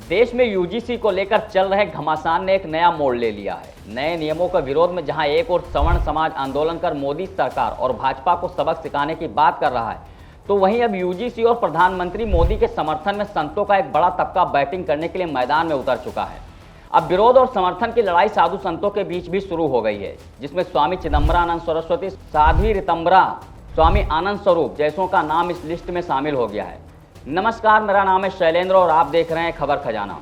देश में यूजीसी को लेकर चल रहे घमासान ने एक नया मोड़ ले लिया है। नए नियमों के विरोध में जहां एक और सवर्ण समाज आंदोलन कर मोदी सरकार और भाजपा को सबक सिखाने की बात कर रहा है, तो वहीं अब यूजीसी और प्रधानमंत्री मोदी के समर्थन में संतों का एक बड़ा तबका बैटिंग करने के लिए मैदान में उतर चुका है। अब विरोध और समर्थन की लड़ाई साधु संतों के बीच भी शुरू हो गई है, जिसमें स्वामी चिदंबरानंद सरस्वती, साध्वी ऋतंबरा, स्वामी आनंद स्वरूप जैसों का नाम इस लिस्ट में शामिल हो गया है। नमस्कार, मेरा नाम है शैलेंद्र और आप देख रहे हैं खबर खजाना।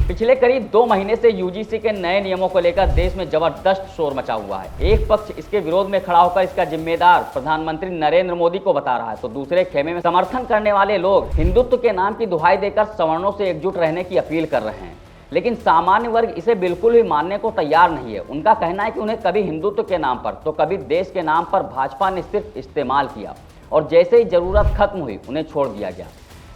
पिछले करीब 2 महीने से यूजीसी के नए नियमों को लेकर देश में जबरदस्त शोर मचा हुआ है। एक पक्ष इसके विरोध में खड़ा होकर इसका जिम्मेदार प्रधानमंत्री नरेंद्र मोदी को बता रहा है, तो दूसरे खेमे में समर्थन करने वाले लोग हिंदुत्व के नाम की दुहाई देकर सवर्णों से एकजुट रहने की अपील कर रहे हैं। लेकिन सामान्य वर्ग इसे बिल्कुल भी मानने को तैयार नहीं है। उनका कहना है कि उन्हें कभी हिंदुत्व के नाम पर तो कभी देश के नाम पर भाजपा ने सिर्फ इस्तेमाल किया और जैसे ही जरूरत खत्म हुई उन्हें छोड़ दिया गया।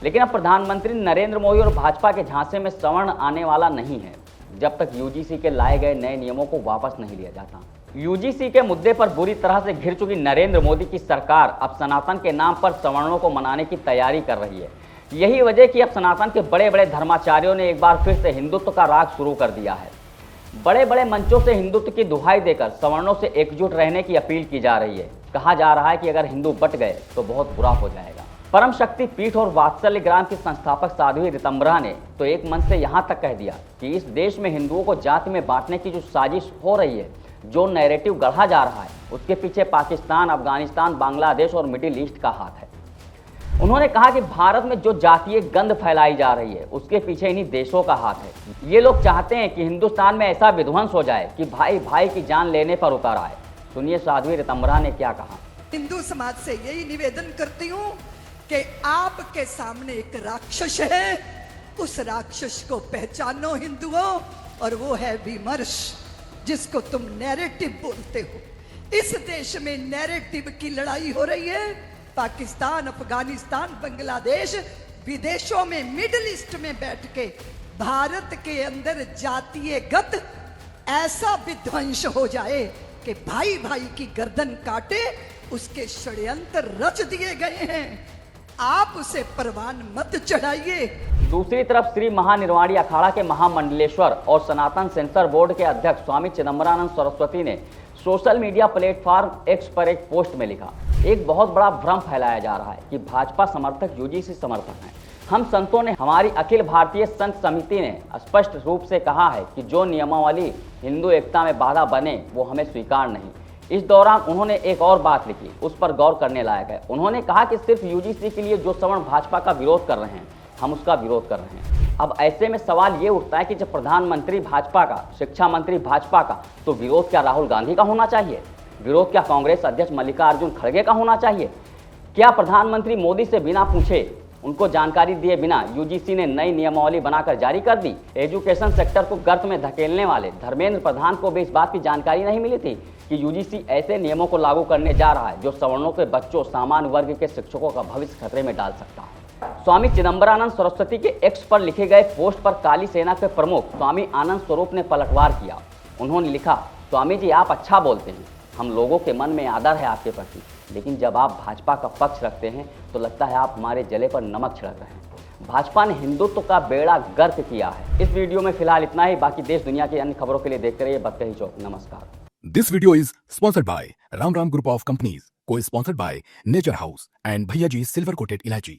लेकिन अब प्रधानमंत्री नरेंद्र मोदी और भाजपा के झांसे में सवर्ण आने वाला नहीं है जब तक यूजीसी के लाए गए नए नियमों को वापस नहीं लिया जाता। यूजीसी के मुद्दे पर बुरी तरह से घिर चुकी नरेंद्र मोदी की सरकार अब सनातन के नाम पर सवर्णों को मनाने की तैयारी कर रही है। यही वजह कि अब सनातन के बड़े बड़े धर्माचार्यों ने एक बार फिर से हिंदुत्व का राग शुरू कर दिया है। बड़े बड़े मंचों से हिंदुत्व की दुहाई देकर सवर्णों से एकजुट रहने की अपील की जा रही है। कहा जा रहा है कि अगर हिंदू बट गए तो बहुत बुरा हो जाएगा। परम शक्ति पीठ और वात्सल्य ग्राम की संस्थापक साध्वी ऋतंबरा ने तो एक मंच से यहाँ तक कह दिया कि इस देश में हिंदुओं को जाति में बांटने की जो साजिश हो रही है, जो नैरेटिव गढ़ा जा रहा है, उसके पीछे पाकिस्तान, अफगानिस्तान, बांग्लादेश और मिडिल ईस्ट का हाथ है। उन्होंने कहा कि भारत में जो जातीय गंध फैलाई जा रही है उसके पीछे इन्हीं देशों का हाथ है। ये लोग चाहते हैं कि हिंदुस्तान में ऐसा विध्वंस हो जाए कि भाई भाई की जान लेने पर उतर आए। सुनिए साध्वी ऋतंबरा ने क्या कहा। हिंदू समाज से यही निवेदन करती हूँ कि आपके सामने एक राक्षस है, उस राक्षस को पहचानो हिंदुओं, और वो है विमर्श, जिसको तुम नैरेटिव बोलते हो। इस देश में नैरेटिव की लड़ाई हो रही है। पाकिस्तान, अफगानिस्तान, बांग्लादेश, विदेशों में, मिडिल ईस्ट में बैठ के भारत के अंदर जातीयगत ऐसा विध्वंस हो जाए कि भाई भाई की गर्दन काटे, उसके षड्यंत्र रच दिए गए हैं। आप उसे परवान मत चढ़ाइए। दूसरी तरफ श्री महानिर्वाणी अखाड़ा के महामंडलेश्वर और सनातन सेंसर बोर्ड के अध्यक्ष स्वामी चिदंबरानंद सरस्वती ने सोशल मीडिया प्लेटफॉर्म एक्स पर एक पोस्ट में लिखा, एक बहुत बड़ा भ्रम फैलाया जा रहा है कि भाजपा समर्थक यूजीसी समर्थक हैं। हम संतों ने, हमारी अखिल भारतीय संत समिति ने स्पष्ट रूप से कहा है कि जो नियमावली हिंदू एकता में बाधा बने वो हमें स्वीकार नहीं। इस दौरान उन्होंने एक और बात लिखी, उस पर गौर करने लायक है। उन्होंने कहा कि सिर्फ यूजीसी के लिए जो सवर्ण भाजपा का विरोध कर रहे हैं, हम उसका विरोध कर रहे हैं। अब ऐसे में सवाल ये उठता है कि जब प्रधानमंत्री भाजपा का, शिक्षा मंत्री भाजपा का, तो विरोध क्या राहुल गांधी का होना चाहिए? विरोध क्या कांग्रेस अध्यक्ष मल्लिकार्जुन खड़गे का होना चाहिए? क्या प्रधानमंत्री मोदी से बिना पूछे, उनको जानकारी दिए बिना यूजीसी ने नई नियमावली बनाकर जारी कर दी? एजुकेशन सेक्टर को गर्त में धकेलने वाले धर्मेंद्र प्रधान को भी इस बात की जानकारी नहीं मिली थी कि यूजीसी ऐसे नियमों को लागू करने जा रहा है जो सवर्णों के बच्चों, सामान्य वर्ग के शिक्षकों का भविष्य खतरे में डाल सकता है। स्वामी चिदंबरानंद सरस्वती के एक्स पर लिखे गए पोस्ट पर काली सेना के प्रमुख स्वामी आनंद स्वरूप ने पलटवार किया। उन्होंने लिखा, स्वामी जी आप अच्छा बोलते हैं, हम लोगों के मन में आदर है आपके प्रति, लेकिन जब आप भाजपा का पक्ष रखते हैं तो लगता है आप हमारे जले पर नमक छिड़क रहे हैं। भाजपा ने हिंदुत्व का बेड़ा गर्क किया है। इस वीडियो में फिलहाल इतना ही। बाकी देश दुनिया की अन्य खबरों के लिए देखते रहिए बत्ते चौक। नमस्कार। This video is sponsored by Ram Ram Group of Companies, co-sponsored by Nature House and Bhaiya Ji Silver Coated Ilachi.